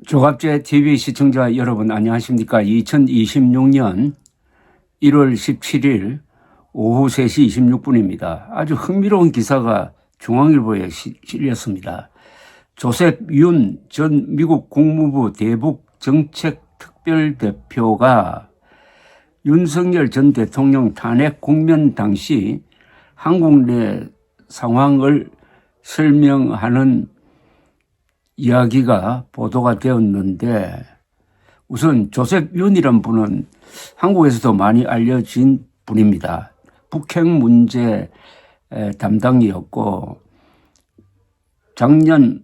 조갑제 TV 시청자 여러분 안녕하십니까? 2026년 1월 17일 오후 3시 26분입니다. 아주 흥미로운 기사가 중앙일보에 실렸습니다. 조셉 윤 전 미국 국무부 대북 정책 특별대표가 윤석열 전 대통령 탄핵 국면 당시 한국 내 상황을 설명하는 이야기가 보도가 되었는데, 우선 조셉 윤이란 분은 한국에서도 많이 알려진 분입니다. 북핵 문제 담당이었고, 작년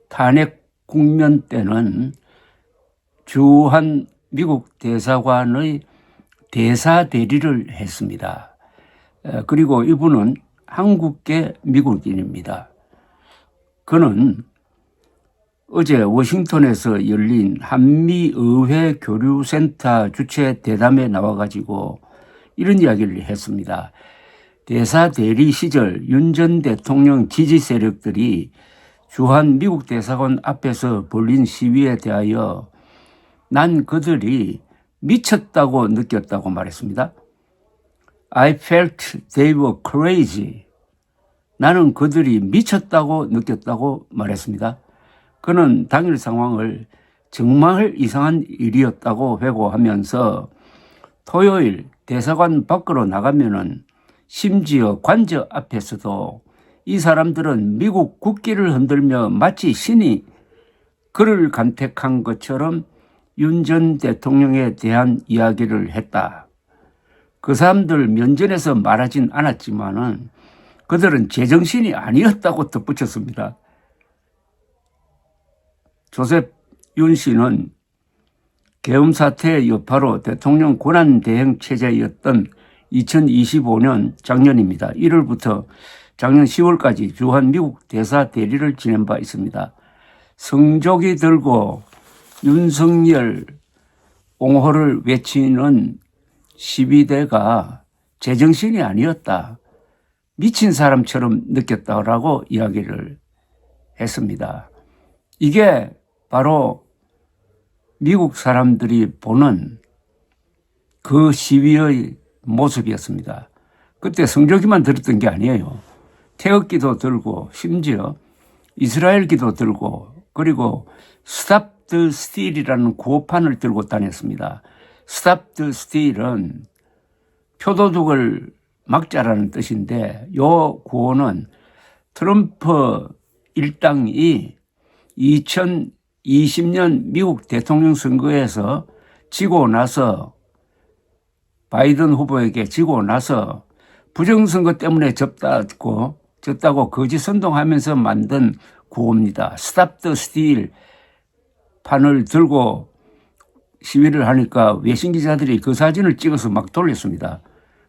탄핵 국면 때는 주한 미국 대사관의 대사 대리를 했습니다. 그리고 이분은 한국계 미국인입니다. 그는 어제 워싱턴에서 열린 한미의회 교류센터 주최 대담에 나와가지고 이런 이야기를 했습니다. 대사 대리 시절 윤 전 대통령 지지 세력들이 주한 미국 대사관 앞에서 벌린 시위에 대하여 난 그들이 미쳤다고 느꼈다고 말했습니다. I felt they were crazy. 나는 그들이 미쳤다고 느꼈다고 말했습니다. 그는 당일 상황을 정말 이상한 일이었다고 회고하면서 토요일 대사관 밖으로 나가면은 심지어 관저 앞에서도 이 사람들은 미국 국기를 흔들며 마치 신이 그를 간택한 것처럼 윤 전 대통령에 대한 이야기를 했다. 그 사람들 면전에서 말하진 않았지만은 그들은 제정신이 아니었다고 덧붙였습니다. 조셉 윤 씨는 계엄 사태의 여파로 대통령 권한대행 체제였던 2025년 작년입니다. 1월부터 작년 10월까지 주한 미국 대사 대리를 지낸 바 있습니다. 성조기 들고 윤석열 옹호를 외치는 시위대가 제정신이 아니었다. 미친 사람처럼 느꼈다라고 이야기를 했습니다. 이게 바로 미국 사람들이 보는 그 시위의 모습이었습니다. 그때 성조기만 들었던 게 아니에요. 태극기도 들고 심지어 이스라엘기도 들고 그리고 Stop the Steal이라는 구호판을 들고 다녔습니다. Stop the Steal은 표도둑을 막자라는 뜻인데 요 구호는 트럼프 일당이 2020년 미국 대통령 선거에서 지고 나서 바이든 후보에게 지고 나서 부정선거 때문에 졌다고 거짓 선동하면서 만든 구호입니다. Stop the Steal 판을 들고 시위를 하니까 외신 기자들이 그 사진을 찍어서 막 돌렸습니다.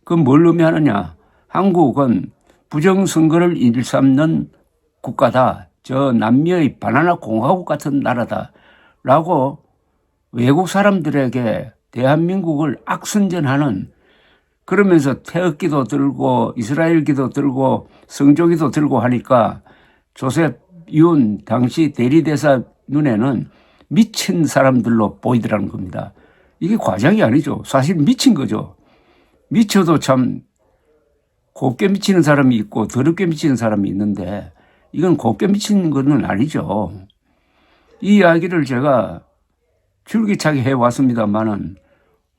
그건 뭘 의미하느냐? 한국은 부정선거를 일삼는 국가다. 저 남미의 바나나 공화국 같은 나라다. 라고 외국 사람들에게 대한민국을 악선전하는, 그러면서 태극기도 들고 이스라엘기도 들고 성조기도 들고 하니까 조셉 윤 당시 대리대사 눈에는 미친 사람들로 보이더라는 겁니다. 이게 과장이 아니죠. 사실 미친 거죠. 미쳐도 참 곱게 미치는 사람이 있고 더럽게 미치는 사람이 있는데 이건 곱게 미치는 건 아니죠. 이 이야기를 제가 줄기차게 해왔습니다만은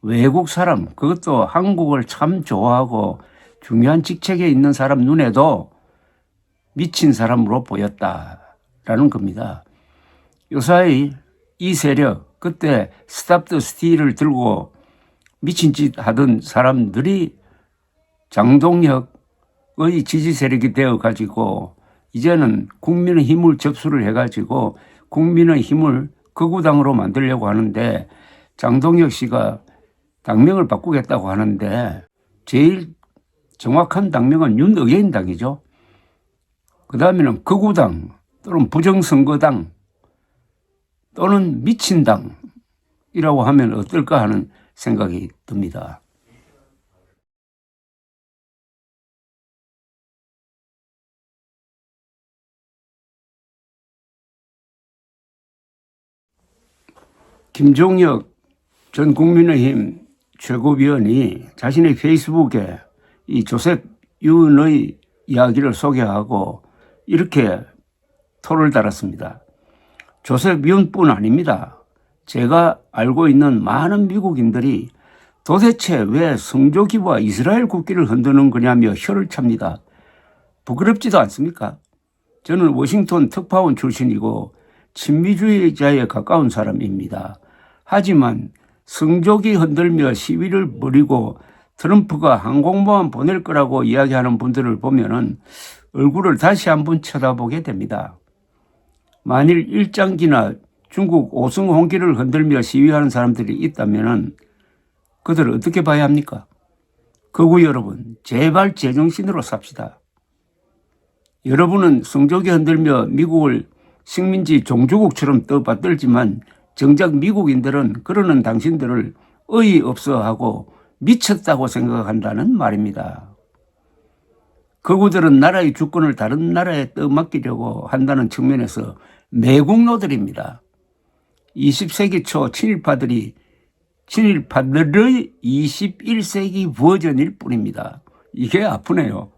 외국 사람, 그것도 한국을 참 좋아하고 중요한 직책에 있는 사람 눈에도 미친 사람으로 보였다라는 겁니다. 요사이 이 세력, 그때 스탑 더 스틸을 들고 미친 짓 하던 사람들이 장동혁의 지지 세력이 되어가지고 이제는 국민의힘을 접수를 해가지고 국민의힘을 극우당으로 만들려고 하는데 장동혁 씨가 당명을 바꾸겠다고 하는데 제일 정확한 당명은 윤의회인당이죠. 그 다음에는 극우당 또는 부정선거당 또는 미친당이라고 하면 어떨까 하는 생각이 듭니다. 김종혁 전 국민의힘 최고위원이 자신의 페이스북에 이 조셉 윤의 이야기를 소개하고 이렇게 토를 달았습니다. 조셉 윤뿐 아닙니다. 제가 알고 있는 많은 미국인들이 도대체 왜 성조기와 이스라엘 국기를 흔드는 거냐며 혀를 찹니다. 부끄럽지도 않습니까? 저는 워싱턴 특파원 출신이고 친미주의자에 가까운 사람입니다. 하지만 성조기 흔들며 시위를 벌이고 트럼프가 항공모함 보낼 거라고 이야기하는 분들을 보면은 얼굴을 다시 한번 쳐다보게 됩니다. 만일 일장기나 중국 오승홍기를 흔들며 시위하는 사람들이 있다면은 그들을 어떻게 봐야 합니까? 거구 여러분, 제발 제정신으로 삽시다. 여러분은 성조기 흔들며 미국을 식민지 종주국처럼 떠받들지만 정작 미국인들은 그러는 당신들을 어이없어 하고 미쳤다고 생각한다는 말입니다. 거구들은 나라의 주권을 다른 나라에 떠맡기려고 한다는 측면에서 매국노들입니다. 20세기 초 친일파들의 21세기 버전일 뿐입니다. 이게 아프네요.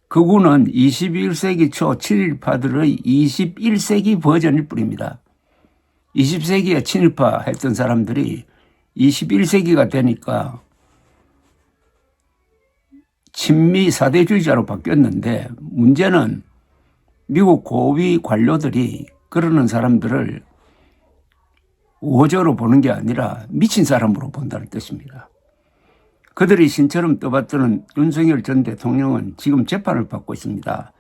그구는 21세기 초 친일파들의 21세기 버전일 뿐입니다. 20세기에 친일파 했던 사람들이 21세기가 되니까 친미 사대주의자로 바뀌었는데 문제는 미국 고위 관료들이 그러는 사람들을 우호적으로 보는 게 아니라 미친 사람으로 본다는 뜻입니다. 그들이 신처럼 떠받드는 윤석열 전 대통령은 지금 재판을 받고 있습니다.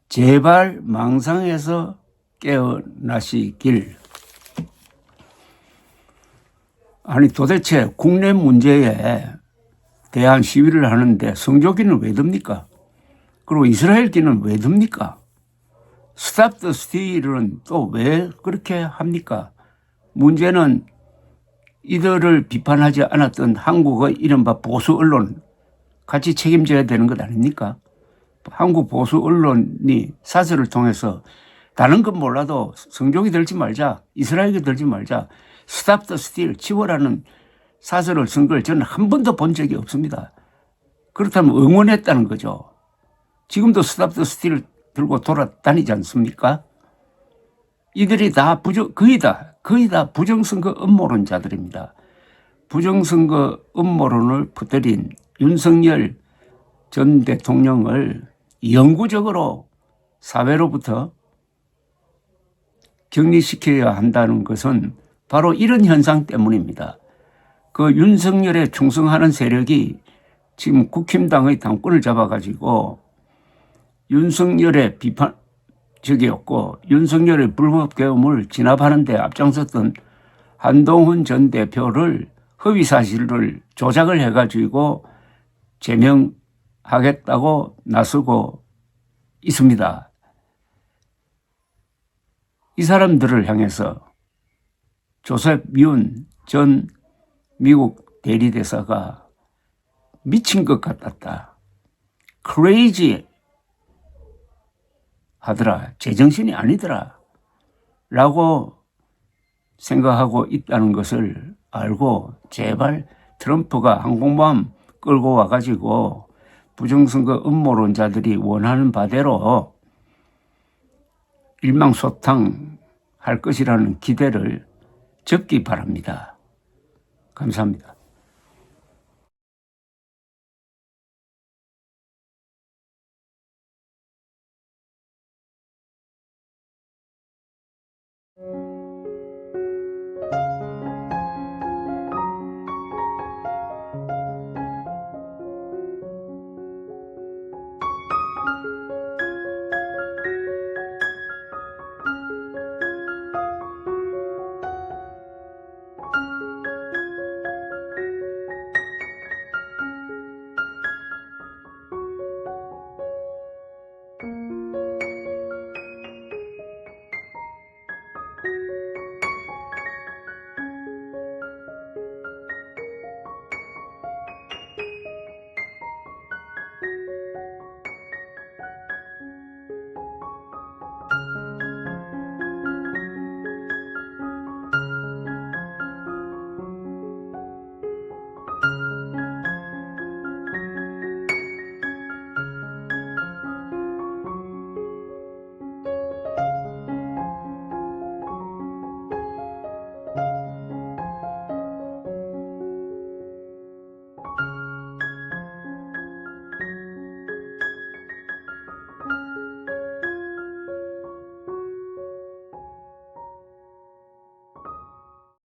제발 망상에서 깨어나시길. 아니 도대체 국내 문제에 대한 시위를 하는데 성조기는 왜 듭니까? 그리고 이스라엘기는 왜 듭니까? 스탑 더 스틸은 또 왜 그렇게 합니까? 문제는 이들을 비판하지 않았던 한국의 이른바 보수 언론 같이 책임져야 되는 것 아닙니까? 한국 보수 언론이 사설을 통해서 다른 건 몰라도 성조기 들지 말자, 이스라엘기 들지 말자, 스탑 더 스틸 치워라는 사설을 쓴 걸 저는 한 번도 본 적이 없습니다. 그렇다면 응원했다는 거죠. 지금도 스탑 더 스틸을 들고 돌아다니지 않습니까? 이들이 다 거의 다 부정선거 음모론자들입니다. 부정선거 음모론을 퍼뜨린 윤석열 전 대통령을 영구적으로 사회로부터 격리시켜야 한다는 것은 바로 이런 현상 때문입니다. 그 윤석열에 충성하는 세력이 지금 국힘당의 당권을 잡아가지고 윤석열의 비판적이었고 윤석열의 불법 계엄을 진압하는 데 앞장섰던 한동훈 전 대표를 허위사실을 조작을 해가지고 제명하겠다고 나서고 있습니다. 이 사람들을 향해서 조셉 윤 전 미국 대리대사가 미친 것 같았다. crazy 하더라. 제정신이 아니더라. 라고 생각하고 있다는 것을 알고 제발 트럼프가 항공모함 끌고 와가지고 부정선거 음모론자들이 원하는 바대로 일망소탕할 것이라는 기대를 접기 바랍니다. 감사합니다.